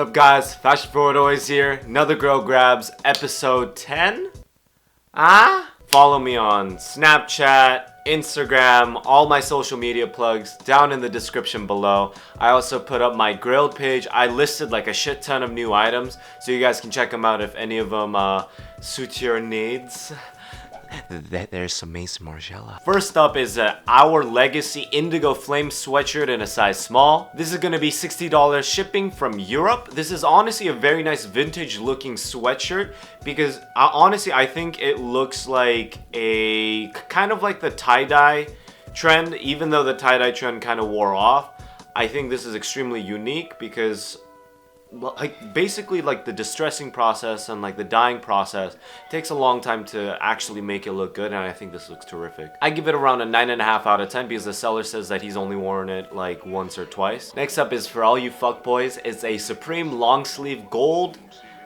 up guys, Fashion Forward Always here, another Girl Grabs episode 10? Follow me on Snapchat, Instagram, all my social media plugs down in the description below. I also put up my GRAILED page. I listed like a shit ton of new items, so you guys can check them out if any of them suit your needs. There's some Maison Margiela. First up is Our Legacy Indigo Flame sweatshirt in a size small. This is gonna be $60 shipping from Europe. This is honestly a very nice vintage looking sweatshirt because honestly I think it looks like a kind of like the tie-dye trend, even though the tie-dye trend kind of wore off. I think this is extremely unique because basically the distressing process and like the dyeing process takes a long time to actually make it look good, and I think this looks terrific. I give it around a 9.5 out of 10 because the seller says that he's only worn it like once or twice. Next up is for all you fuckboys. It's a Supreme long sleeve gold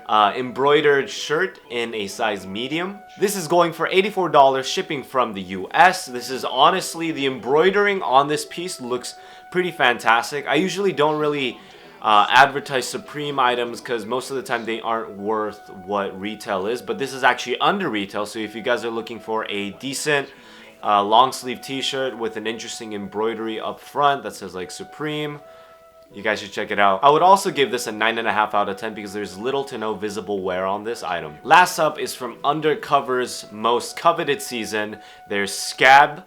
embroidered shirt in a size medium. This is going for $84 shipping from the US. This is honestly, the embroidering on this piece looks pretty fantastic. I usually don't really advertise Supreme items because most of the time they aren't worth what retail is, but this is actually under retail. So if you guys are looking for a decent long sleeve t-shirt with an interesting embroidery up front that says like Supreme, you guys should check it out. I would also give this a 9.5 out of 10 because there's little to no visible wear on this item. Last up is from Undercover's most coveted season. There's Scab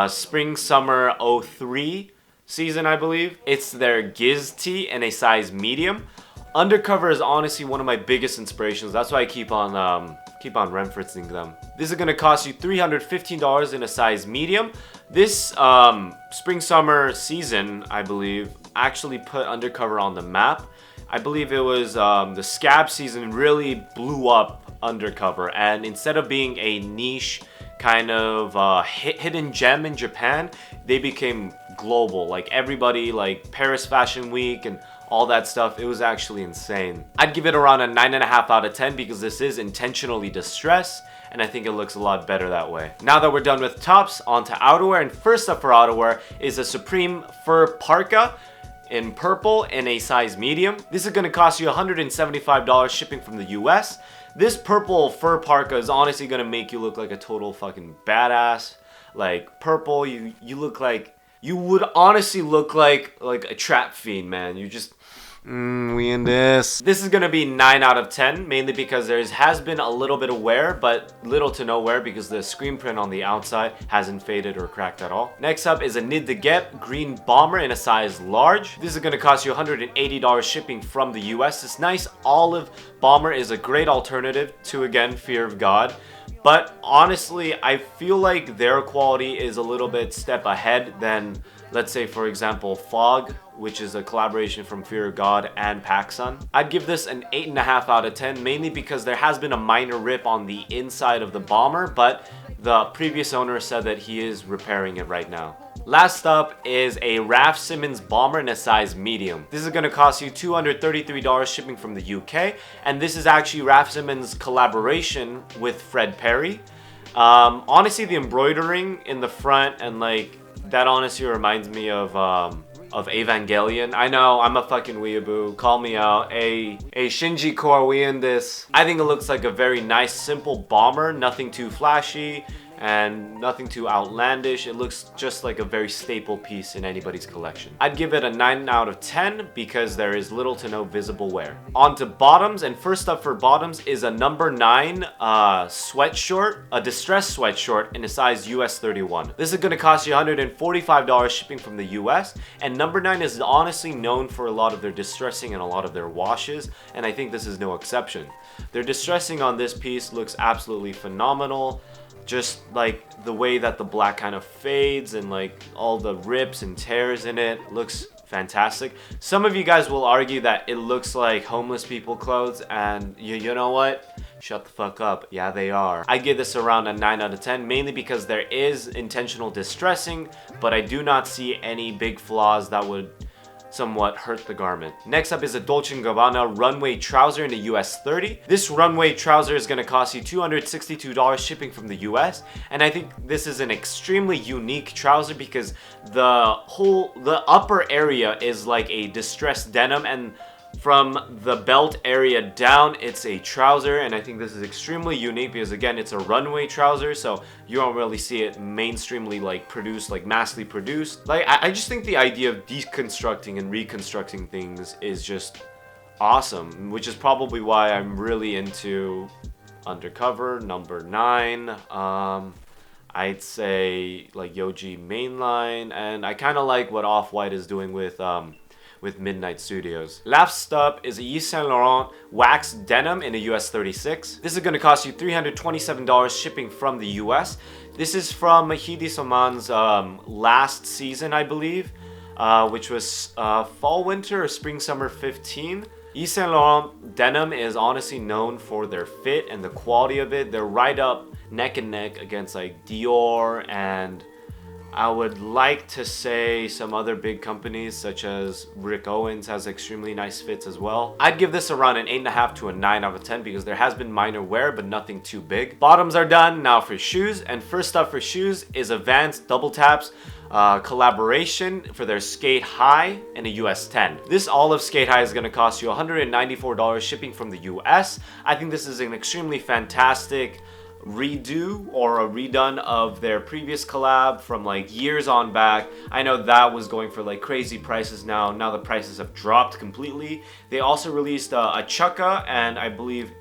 Spring Summer 03 season, I believe. It's their Giz tee in a size medium. Undercover is honestly one of my biggest inspirations. That's why I keep on referencing them. This is gonna cost you $315 in a size medium. This spring summer season, I believe, actually put Undercover on the map. I believe it was the Scab season really blew up Undercover, and instead of being a niche kind of hidden gem in Japan, they became global. Like everybody, like Paris Fashion Week and all that stuff, it was actually insane. I'd give it around a 9.5 out of 10 because this is intentionally distressed, and I think it looks a lot better that way. Now that we're done with tops, on to outerwear, and first up for outerwear is a Supreme fur parka in purple in a size medium. This is going to cost you $175 shipping from the US. This purple fur parka is honestly going to make you look like a total fucking badass. Like purple, you look like, you would honestly look like a trap fiend, man. You just, we in this. This is gonna be 9 out of 10, mainly because there has been a little bit of wear, but little to no wear because the screen print on the outside hasn't faded or cracked at all. Next up is a Nid de Guêpe green bomber in a size large. This is gonna cost you $180 shipping from the US. This nice olive bomber is a great alternative to, again, Fear of God. But honestly, I feel like their quality is a little bit step ahead than, let's say, for example, Fog, which is a collaboration from Fear of God and PacSun. I'd give this an 8.5 out of 10, mainly because there has been a minor rip on the inside of the bomber, but the previous owner said that he is repairing it right now. Last up is a Raf Simons bomber in a size medium. This is going to cost you $233 shipping from the UK, and this is actually Raf Simons' collaboration with Fred Perry. Honestly, the embroidering in the front and like that honestly reminds me of Evangelion. I know, I'm a fucking weeaboo. Call me out. A Shinji core, we in this. I think it looks like a very nice, simple bomber. Nothing too flashy and nothing too outlandish. It looks just like a very staple piece in anybody's collection. I'd give it a 9 out of 10 because there is little to no visible wear. On to bottoms, and first up for bottoms is a number 9 sweatshort, a distressed sweatshirt in a size US 31. This is going to cost you $145 shipping from the US, and number 9 is honestly known for a lot of their distressing and a lot of their washes, and I think this is no exception. Their distressing on this piece looks absolutely phenomenal. Just like the way that the black kind of fades and like all the rips and tears in it looks fantastic. Some of you guys will argue that it looks like homeless people clothes, and you know what? Shut the fuck up. Yeah, they are. I give this around a 9 out of 10, mainly because there is intentional distressing, but I do not see any big flaws that would somewhat hurt the garment. Next up is a Dolce & Gabbana runway trouser in the US 30. This runway trouser is going to cost you $262 shipping from the US, and I think this is an extremely unique trouser because the upper area is like a distressed denim, and From the belt area down, it's a trouser, and I think this is extremely unique because again, it's a runway trouser, so you don't really see it mainstreamly like produced, like massively produced. Like I just think the idea of deconstructing and reconstructing things is just awesome, which is probably why I'm really into Undercover, number 9. I'd say like Yoji mainline, and I kind of like what Off-White is doing with Midnight Studios. Last up is a Yves Saint Laurent wax denim in a US 36. This is going to cost you $327 shipping from the US. This is from Hidi Soman's last season, I believe, which was fall winter or spring summer 15. Yves Saint Laurent denim is honestly known for their fit and the quality of it. They're right up neck and neck against like Dior, and I would like to say some other big companies such as Rick Owens has extremely nice fits as well. I'd give this around an 8.5 to a 9 out of 10 because there has been minor wear but nothing too big. Bottoms are done. Now for shoes, and first up for shoes is a Vans Double Taps collaboration for their Skate High in a US 10. This olive Skate High is going to cost you $194 shipping from the US. I think this is an extremely fantastic redo or a redone of their previous collab from like years on back. I know that was going for like crazy prices. Now the prices have dropped completely. They also released a Chukka and I believe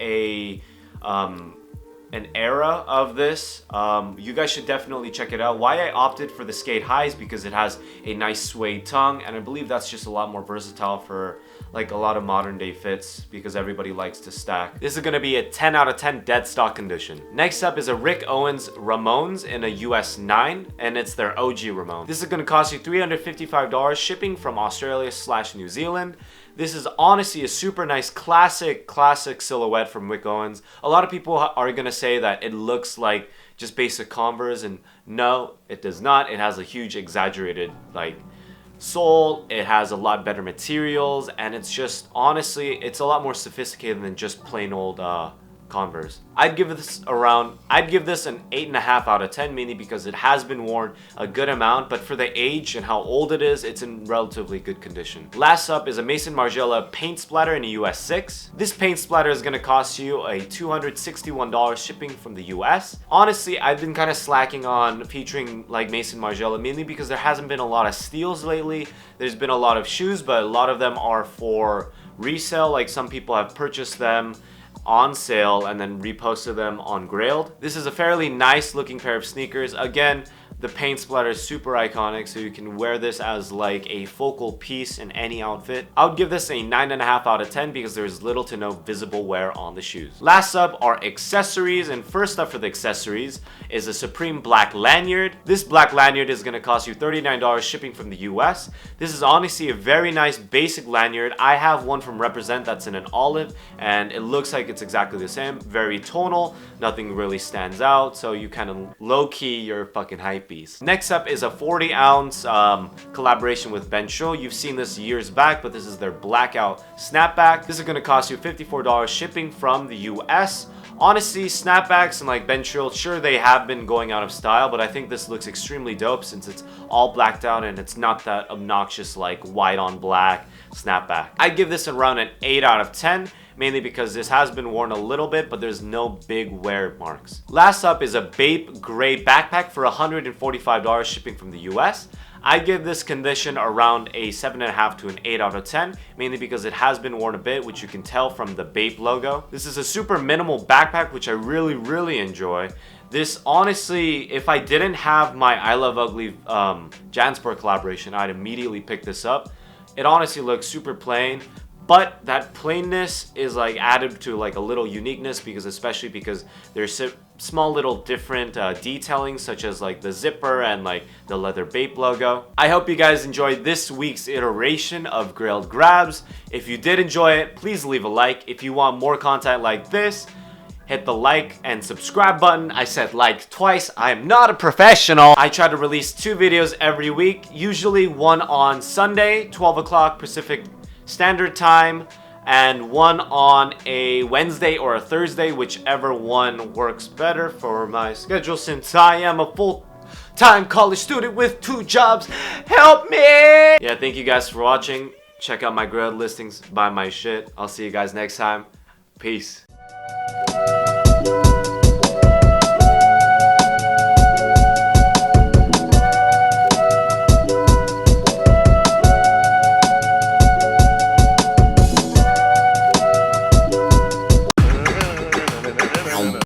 an era of this. You guys should definitely check it out. Why I opted for the Skate Highs because it has a nice suede tongue, and I believe that's just a lot more versatile for like a lot of modern day fits because everybody likes to stack. This is gonna be a 10 out of 10 dead stock condition. Next up is a Rick Owens Ramones in a US 9, and it's their OG Ramone. This is gonna cost you $355 shipping from Australia/New Zealand. This is honestly a super nice classic silhouette from Rick Owens. A lot of people are gonna say that it looks like just basic Converse, and no, it does not. It has a huge exaggerated like sole, it has a lot better materials, and it's just honestly, it's a lot more sophisticated than just plain old Converse. I'd give this an 8.5 out of 10, mainly because it has been worn a good amount, but for the age and how old it is, it's in relatively good condition. Last up is a Maison Margiela paint splatter in a US 6. This paint splatter is going to cost you a $261 shipping from the US. Honestly, I've been kind of slacking on featuring like Maison Margiela, mainly because there hasn't been a lot of steals lately. There's been a lot of shoes, but a lot of them are for resale. Like some people have purchased them on sale and then reposted them on GRAILED. This is a fairly nice looking pair of sneakers. Again, the paint splatter is super iconic, so you can wear this as like a focal piece in any outfit. I would give this a 9.5 out of 10 because there's little to no visible wear on the shoes. Last up are accessories, and first up for the accessories is a Supreme black lanyard. This black lanyard is going to cost you $39 shipping from the US. This is honestly a very nice basic lanyard. I have one from Represent that's in an olive, and it looks like it's exactly the same. Very tonal, nothing really stands out, so you kind of low-key you're fucking hype. Next up is a 40-ounce collaboration with Ben Schuh. You've seen this years back, but this is their blackout snapback. This is going to cost you $54 shipping from the US. Honestly, snapbacks and like Ben Schuh, sure, they have been going out of style, but I think this looks extremely dope since it's all blacked out and it's not that obnoxious like white on black snapback. I'd give this around an 8 out of 10. Mainly because this has been worn a little bit, but there's no big wear marks. Last up is a Bape gray backpack for $145 shipping from the US. I give this condition around a 7.5 to an 8 out of 10, mainly because it has been worn a bit, which you can tell from the Bape logo. This is a super minimal backpack, which I really enjoy. This honestly, if I didn't have my I Love Ugly Jansport collaboration, I'd immediately pick this up. It honestly looks super plain, but that plainness is like added to like a little uniqueness especially because there's small little different detailing such as like the zipper and like the leather Bape logo. I hope you guys enjoyed this week's iteration of GRAILED Grabs. If you did enjoy it, please leave a like. If you want more content like this, hit the like and subscribe button. I said like twice. I am not a professional. I try to release 2 videos every week, usually one on Sunday, 12 o'clock Pacific Standard Time, and one on a Wednesday or a Thursday, whichever one works better for my schedule since I am a full-time college student with 2 jobs. Help me! Yeah, thank you guys for watching. Check out my GRAILED listings, buy my shit. I'll see you guys next time. Peace.